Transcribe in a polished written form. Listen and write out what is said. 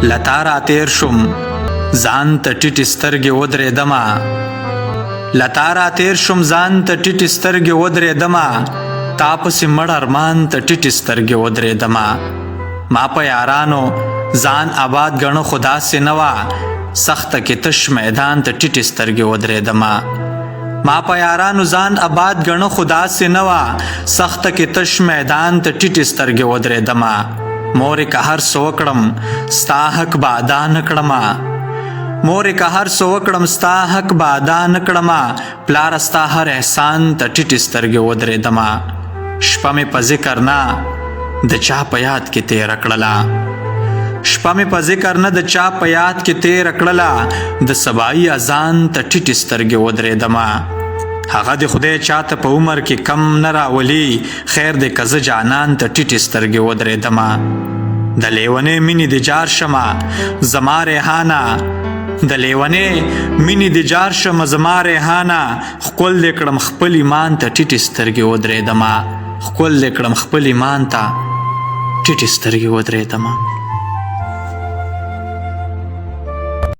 لتا را تیر شم ځان ته ټیټې سترګې ودرېدمه لتا را تیر شم ځان ته ټیټې سترګې ودرېدمه تا پسې مړ ارمان ته ټیټې سترګې ودرېدمه ما په یارانو ځان آباد ګڼه خو داسې نه وه سخته کې تش میدان ته ټیټې سترګې ودرېدمه ما په یارانو ځان آباد ګڼه خو داسې نه وه سخته کې تش میدان ته ټیټې سترګې ودرېدمه مورې که هر څه وکړم ستا حق به ادا نه کړمه مورې که هر څه وکړم ستا حق به ادا نه کړمه پلاره ستا هر احسان ته ټیټې سترګې ودرېدمه شپه مې په ذکر نه د چا په یاد کې تېره کړله شپه مې په ذکر نه د چا په یاد کې تېره کړله د سبایي اذان ته ټیټې سترګې ودرېدمه هغه د خدای چاته په عمر کې کم نه راولي خیر دی که زه جانان ته ټیټې سترګې ودرېدمه د لیونۍ مینې د جار شمه زما ریحانه د لیونۍ مینې د جار شمه زما ریحانه ښکل دې کړم خپل ایمان ته ټیټې سترګې ودرېدمه ښکل دې کړم خپل ایمان ته ټیټې سترګې ودرېدمه